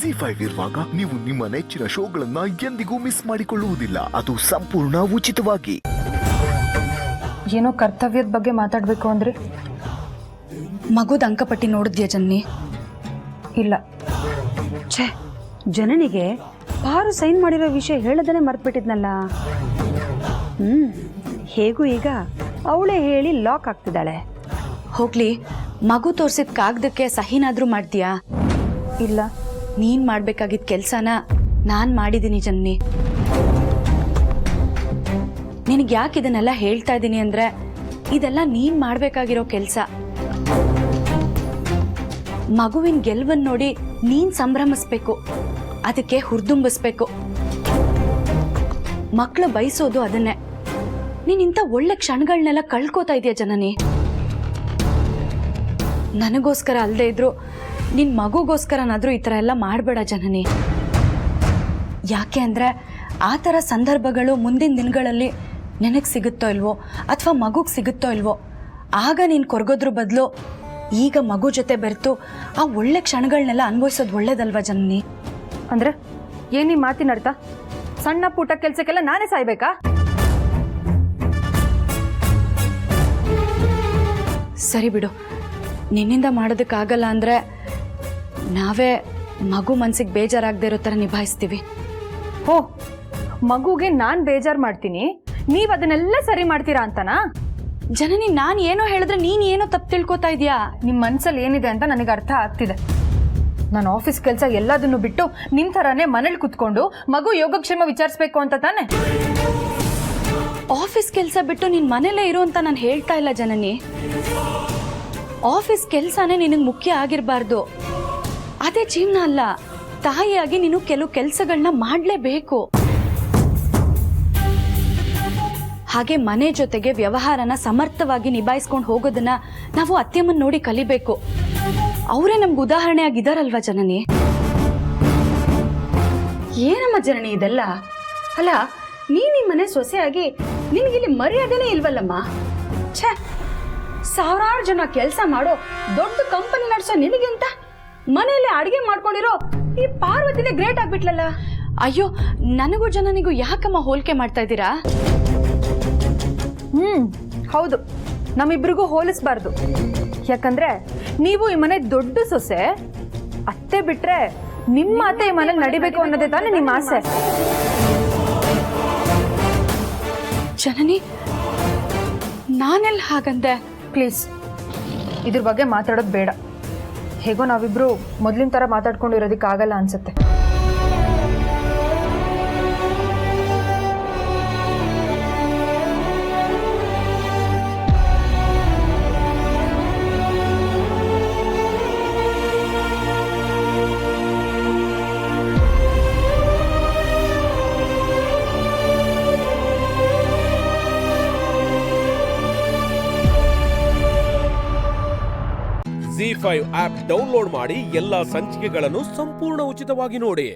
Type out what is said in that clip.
ZEE5 ಇರುವಾಗ ನೀವು ನಿಮ್ಮ ನೆಚ್ಚಿನ ಶೋಗಳನ್ನ ಎಂದಿಗೂ ಮಿಸ್ ಮಾಡಿಕೊಳ್ಳುವುದಿಲ್ಲ. ಅದು ಸಂಪೂರ್ಣ ಉಚಿತವಾಗಿ. ಏನೋ ಕರ್ತವ್ಯದ ಬಗ್ಗೆ ಮಾತಾಡಬೇಕು ಅಂದ್ರೆ ಮಗುದ ಅಂಕಪಟ್ಟಿ ನೋಡಿದ್ಯಾ ಜನ್ನಿ? ಇಲ್ಲ. ಛೇ, ಜನನಿಗೆ ಪಾರು ಸೈನ್ ಮಾಡಿರೋ ವಿಷಯ ಹೇಳದನೆ ಮರ್ತ್ಬಿಟ್ಟಿದ್ನಲ್ಲ. ಹೇಗೂ ಈಗ ಅವಳೇ ಹೇಳಿ ಲಾಕ್ ಆಗ್ತಿದ್ದಾಳೆ. ಹೋಗ್ಲಿ, ಮಗು ತೋರ್ಸಿದ ಕಾಗದಕ್ಕೆ ಸಹಿನಾದ್ರೂ ಮಾಡ್ತೀಯಾ? ಇಲ್ಲ. ನೀನ್ ಮಾಡ್ಬೇಕಾಗಿದ್ದ ಕೆಲ್ಸನ ನಾನ್ ಮಾಡಿದೀನಿ ಜನ್ನಿ. ನಿನಗೆ ಯಾಕೆ ಇದನ್ನೆಲ್ಲ ಹೇಳ್ತಾ ಇದ್ದೀನಿ ಅಂದ್ರೆ ಇದೆಲ್ಲ ನೀನ್ ಮಾಡ್ಬೇಕಾಗಿರೋ ಕೆಲ್ಸ. ಮಗುವಿನ ಗೆಲುವನ್ನ ನೋಡಿ ನೀನ್ ಸಂಭ್ರಮಿಸ್ಬೇಕು, ಅದಕ್ಕೆ ಹುರಿದುಂಬಿಸ್ಬೇಕು. ಮಕ್ಕಳು ಬಯಸೋದು ಅದನ್ನೇ. ನೀನ್ ಇಂಥ ಒಳ್ಳೆ ಕ್ಷಣಗಳನ್ನೆಲ್ಲ ಕಳ್ಕೋತಾ ಇದೀಯ ಜನನಿ. ನನಗೋಸ್ಕರ ಅಲ್ಲದೆ ಇದ್ರು ನಿನ್ ಮಗುಗೋಸ್ಕರನಾದ್ರೂ ಈ ಥರ ಎಲ್ಲ ಮಾಡಬೇಡ ಜನನಿ. ಯಾಕೆ ಅಂದ್ರೆ ಆ ಥರ ಸಂದರ್ಭಗಳು ಮುಂದಿನ ದಿನಗಳಲ್ಲಿ ನಿನಗೆ ಸಿಗುತ್ತೋ ಇಲ್ವೋ ಅಥವಾ ಮಗುಗೆ ಸಿಗುತ್ತೋ ಇಲ್ವೋ, ಆಗ ನೀನು ಕೊರಗೋದ್ರ ಬದಲು ಈಗ ಮಗು ಜೊತೆ ಬೆರೆತು ಆ ಒಳ್ಳೆ ಕ್ಷಣಗಳನ್ನೆಲ್ಲ ಅನುಭವಿಸೋದು ಒಳ್ಳೇದಲ್ವಾ ಜನನಿ? ಅಂದ್ರೆ ಏನಿ ಮಾತಿನ ಅರ್ಥ? ಸಣ್ಣ ಪುಟ್ಟ ಕೆಲ್ಸಕ್ಕೆಲ್ಲ ನಾನೇ ಸಾಯ್ಬೇಕಾ? ಸರಿ ಬಿಡು, ನಿನ್ನಿಂದ ಮಾಡೋದಕ್ಕಾಗಲ್ಲ ಅಂದ್ರೆ ನಾವೇ ಮಗು ಮನ್ಸಿಗೆ ಬೇಜಾರಾಗದೇ ಇರೋ ಥರ ನಿಭಾಯಿಸ್ತೀವಿ. ಓ, ಮಗುಗೆ ನಾನ್ ಬೇಜಾರು ಮಾಡ್ತೀನಿ, ನೀವ್ ಅದನ್ನೆಲ್ಲ ಸರಿ ಮಾಡ್ತೀರಾ ಅಂತನಾ? ಜನನಿ, ನಾನು ಏನೋ ಹೇಳಿದ್ರೆ ನೀನು ಏನೋ ತಪ್ಪು ತಿಳ್ಕೊತಾ ಇದೀಯಾ. ನಿಮ್ಮ ಮನ್ಸಲ್ಲಿ ಏನಿದೆ ಅಂತ ನನಗೆ ಅರ್ಥ ಆಗ್ತಿದೆ. ನಾನು ಆಫೀಸ್ ಕೆಲಸ ಎಲ್ಲದನ್ನು ಬಿಟ್ಟು ನಿಮ್ ಥರನೇ ಮನೇಲಿ ಕುತ್ಕೊಂಡು ಮಗು ಯೋಗಕ್ಷೇಮ ವಿಚಾರಿಸ್ಬೇಕು ಅಂತ ತಾನೆ? ಆಫೀಸ್ ಕೆಲಸ ಬಿಟ್ಟು ನಿನ್ ಮನೇಲೇ ಇರು ಅಂತ ನಾನು ಹೇಳ್ತಾ ಇಲ್ಲ ಜನನಿ. ಆಫೀಸ್ ಕೆಲಸನೇ ನಿನಗೆ ಮುಖ್ಯ ಆಗಿರಬಾರ್ದು, ಅದೇ ಜೀವನ ಅಲ್ಲ. ತಾಯಿಯಾಗಿ ನೀನು ಕೆಲವು ಕೆಲಸಗಳನ್ನ ಮಾಡಲೇಬೇಕು. ಹಾಗೆ ಮನೆ ಜೊತೆಗೆ ವ್ಯವಹಾರನ ಸಮರ್ಥವಾಗಿ ನಿಭಾಯಿಸ್ಕೊಂಡು ಹೋಗೋದನ್ನ ನಾವು ಅತ್ತೆಮ್ಮನ್ ನೋಡಿ ಕಲಿಬೇಕು. ಅವರೇ ನಮ್ಗೆ ಉದಾಹರಣೆ ಆಗಿದಾರಲ್ವಾ ಜನನಿ? ಏನಮ್ಮ ಜನನಿ ಇದೆಲ್ಲ? ಅಲ್ಲ, ನೀನ್ ಈ ಮನೆ ಸೊಸೆಯಾಗಿ ನಿನ್ಗಿಲ್ಲಿ ಮರ್ಯಾದೆನೇ ಇಲ್ವಲ್ಲಮ್ಮ. ಛೇ, ಸಾವಿರಾರು ಜನ ಕೆಲಸ ಮಾಡೋ ದೊಡ್ಡ ಕಂಪನಿ ನಡೆಸೋ ನಿನಗಿಂತ ಮನೆಯಲ್ಲಿ ಅಡಿಗೆ ಮಾಡ್ಕೊಂಡಿರೋ ಈ ಪಾರ್ವತಿನೇ ಗ್ರೇಟ್ ಆಗ್ಬಿಟ್ಲಲ್ಲ. ಅಯ್ಯೋ, ನನಗೂ ಜನನಿಗೂ ಯಾಕಮ್ಮ ಹೋಲಿಕೆ ಮಾಡ್ತಾ ಇದ್ದೀರಾ? ಹೌದು, ನಮ್ಮಿಬ್ರಿಗೂ ಹೋಲಿಸ್ಬಾರ್ದು. ಯಾಕಂದ್ರೆ ನೀವು ಈ ಮನೆ ದೊಡ್ಡ ಸೊಸೆ, ಅತ್ತೆ ಬಿಟ್ರೆ ನಿಮ್ಮ ಅತ್ತೆ ಈ ಮನೇಲಿ ನಡಿಬೇಕು ಅನ್ನೋದೇ ತಾನೇ ನಿಮ್ಮ ಆಸೆ. ಜನನಿ, ನಾನೆಲ್ಲ ಹಾಗಂದೆ? ಪ್ಲೀಸ್, ಇದ್ರ ಬಗ್ಗೆ ಮಾತಾಡೋದು ಬೇಡ. ಹೇಗೋ ನಾವಿಬ್ರು ಮೊದಲಿನ ಥರ ಮಾತಾಡ್ಕೊಂಡಿರೋದಕ್ಕಾಗಲ್ಲ ಅನ್ಸುತ್ತೆ. ZEE5 ಆಪ್ ಡೌನ್ಲೋಡ್ ಮಾಡಿ ಎಲ್ಲಾ ಸಂಚಿಕೆಗಳನ್ನು ಸಂಪೂರ್ಣ ಉಚಿತವಾಗಿ ನೋಡಿ.